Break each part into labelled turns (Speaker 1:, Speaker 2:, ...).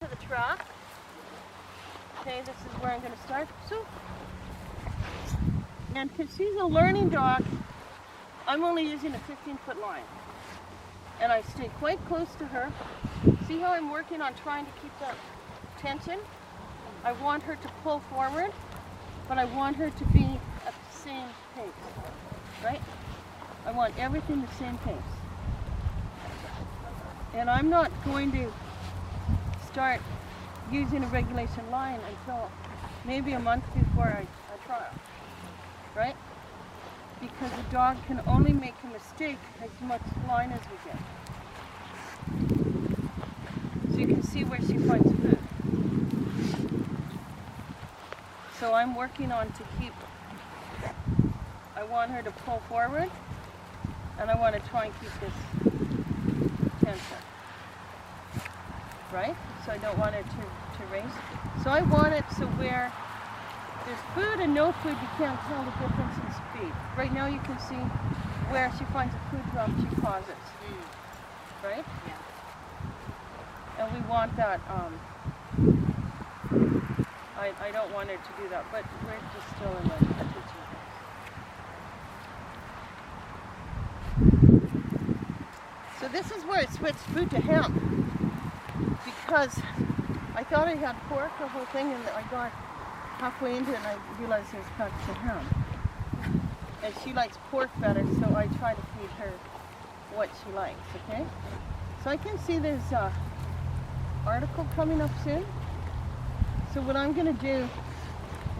Speaker 1: To the track. Okay, this is where I'm going to start. So, and because she's a learning dog, I'm only using a 15-foot line. And I stay quite close to her. See how I'm working on trying to keep that tension? I want her to pull forward, but I want her to be at the same pace, right? I want everything the same pace. And I'm not going to start using a regulation line until maybe a month before I trial, right? Because the dog can only make a mistake as much line as we get. So you can see where she finds food. So I'm working on to keep, I want her to pull forward, and I want to try and keep this tension, right? So I don't want her to race. So I want it so where there's food and no food, you can't tell the difference in speed. Right now you can see where she finds a food drop, she pauses, right? Yeah. And we want that, I don't want her to do that, but we're just still in the teaching phase. So this is where I switched food to hemp, because I thought I had pork the whole thing, and I got halfway into it and I realized there's packs of hemp. And she likes pork better, so I try to feed her what she likes, okay? So I can see there's an article coming up soon. So what I'm going to do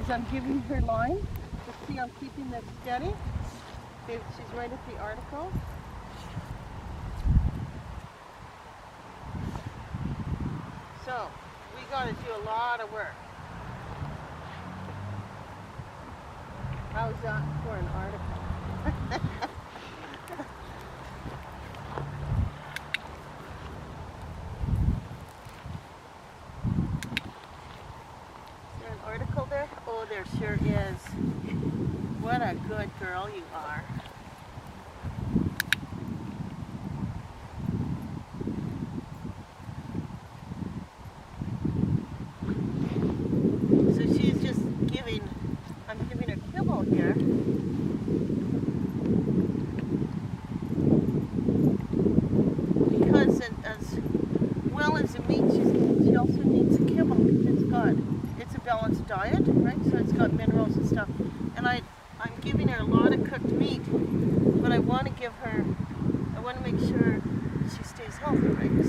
Speaker 1: is I'm giving her line. You see I'm keeping this steady. Okay, she's right at the article. So we got to do a lot of work. How's that for an article? Is there an article there? Oh, there sure is. What a good girl you are. So she's just giving, I'm giving her kibble here. Because as well as the meat, she also needs a kibble because it's a balanced diet, right? So it's got minerals and stuff. And I'm giving her a lot of cooked meat, but I want to give her, I want to make sure she stays healthy, right?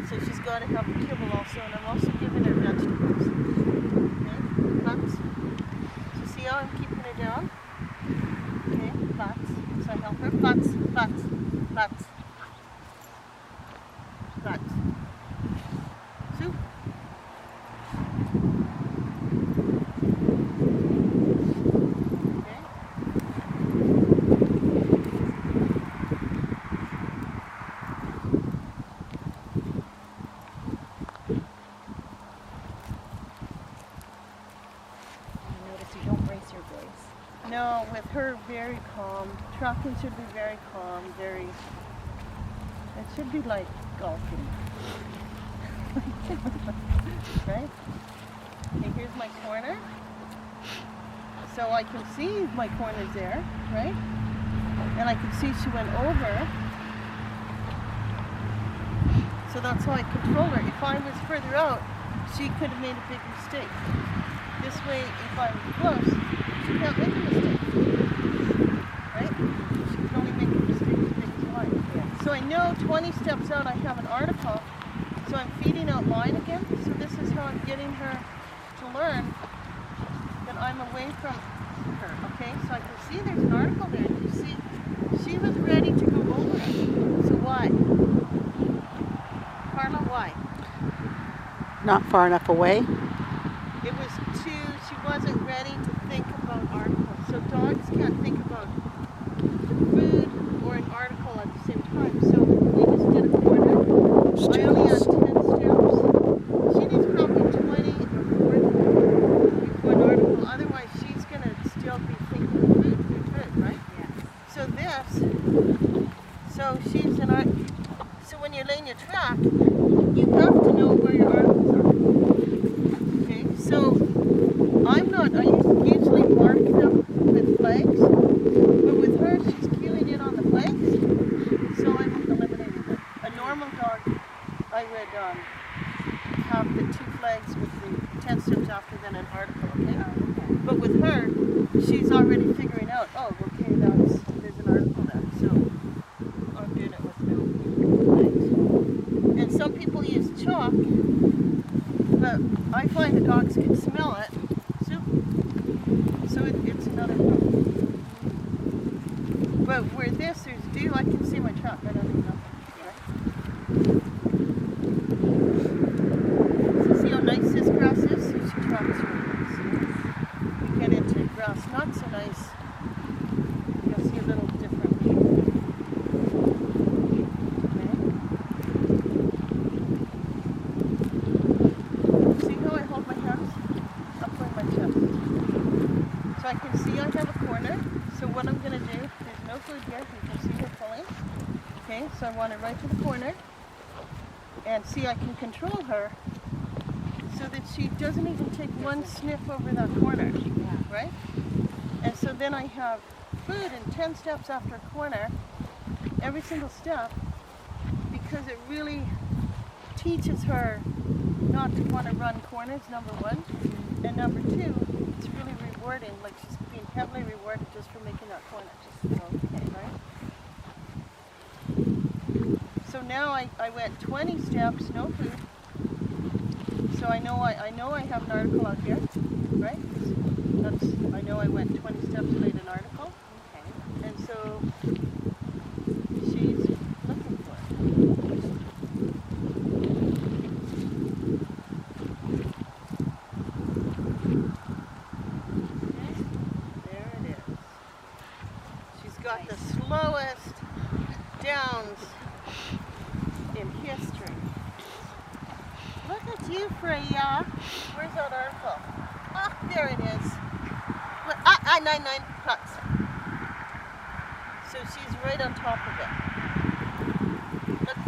Speaker 1: So she's got to have a kibble also, and I'm also giving her vegetables. Okay, nuts. So see how I'm keeping her down? Okay, flats. So I help her. Flats, flats, flats. Flats. Soup. Okay.
Speaker 2: Notice you don't raise your voice.
Speaker 1: No, with her very calm. Tracking should be very calm, very, it should be like golfing. Right? Okay, here's my corner. So I can see my corner's there, right? And I can see she went over. So that's how I control her. If I was further out, she could have made a big mistake. This way, if I'm close, she can't make a mistake. Right? She can only make a mistake as big as line. Yeah. So I know 20 steps out I have an article, so I'm feeding out line again. So this is how I'm getting her to learn that I'm away from her. Okay, so I can see there's an article there. You see, she was ready to go over it. So why? Carla, why?
Speaker 3: Not far enough away.
Speaker 1: It was she wasn't ready to think about articles. So dogs can't think about the food or an article at the same time. So we just did a corner. I only had 10 steps. She needs probably 20 or 40 before an article. Otherwise, she's going to still be thinking food, right? Yeah. So so she's an art. So when you're laying your track, you have to know where your article have the 2 flags with the 10 steps after, then an article, okay?
Speaker 2: Oh, okay.
Speaker 1: But with her, she's already figuring out, oh, okay, there's an article there. So I'm doing it with no flags. And some people use chalk, but I find the dogs can smell it. So it's another problem. But where there's dew, I can see my truck. I don't do nothing. Right? So see how nice this grass is? She tracks really nice. We get into grass not so nice. You'll see a little different. Okay. See how I hold my hands up by my chest? So I can see I have a corner. So what I'm going to do, there's no food yet, you can see her pulling. Okay, so I want her right to the corner. And see, I can control her so that she doesn't even take one sniff over that corner, right? And so then I have food in 10 steps after a corner, every single step, because it really teaches her not to want to run corners, number one. And number two, it's really rewarding, like she's being heavily rewarded just for making that corner. Just okay, right? So now I went 20 steps, no food. So I know I have an article out here, right? I know I went 20 steps, made an article. Okay. And so she's looking for it. Got the slowest downs in history. Look at you, Freya. Where's that article? Ah, there it is. 9 cuts. So she's right on top of it. Look.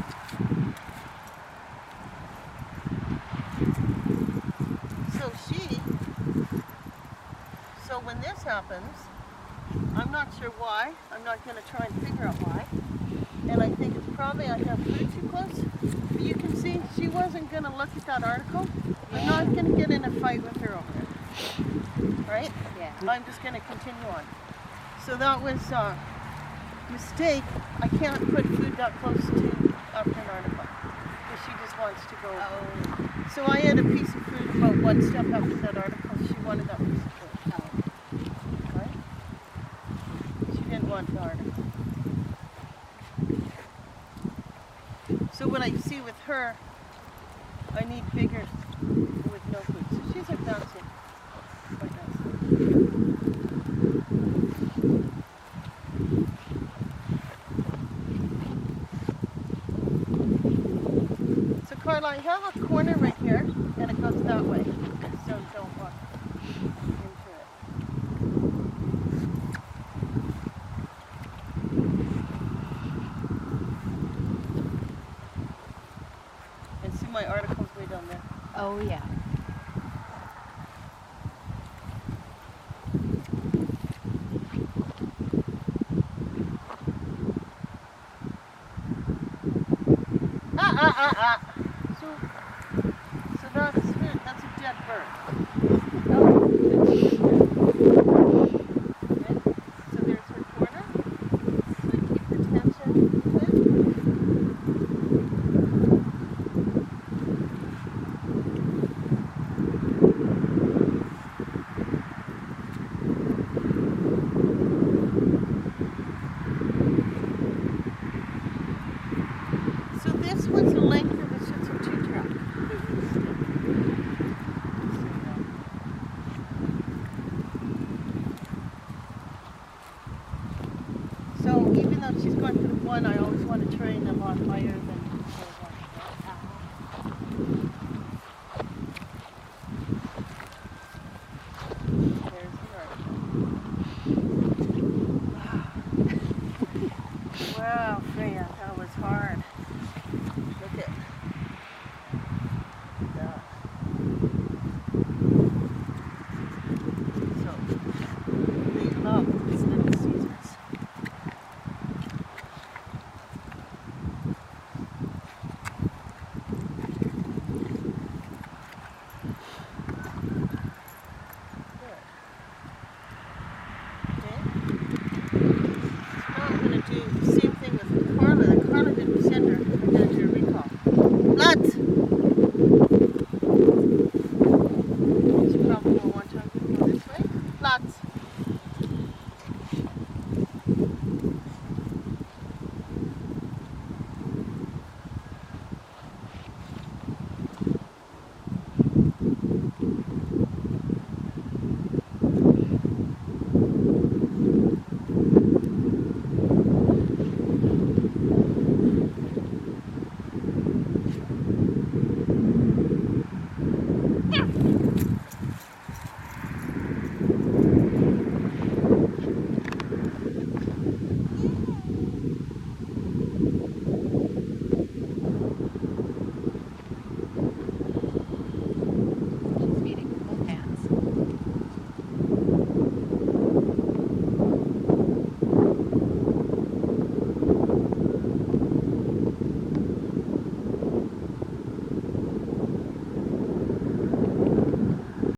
Speaker 1: So when this happens, I'm not sure why. I'm not going to try and figure out why. And I think it's probably I have food too close. But you can see she wasn't going to look at that article. I'm not going to get in a fight with her over it. Right?
Speaker 2: Yeah.
Speaker 1: I'm just going to continue on. So that was a mistake. I can't put food that close to after an article. Because she just wants to go.
Speaker 2: Oh.
Speaker 1: So I had a piece of food about 1 step after that article. She wanted that piece of food. Didn't want the article. So what I see with her, I need bigger with no food. So she's advancing quite nicely. So Carlisle, I have a corner right here, and it goes that way. So don't walk into it. My article's way down there.
Speaker 2: Oh, yeah.
Speaker 1: So that's a dead bird. Okay. So there's her corner. So keep the tension good. She's going for the one, I always want to train a lot higher than the one. There's the article. Wow.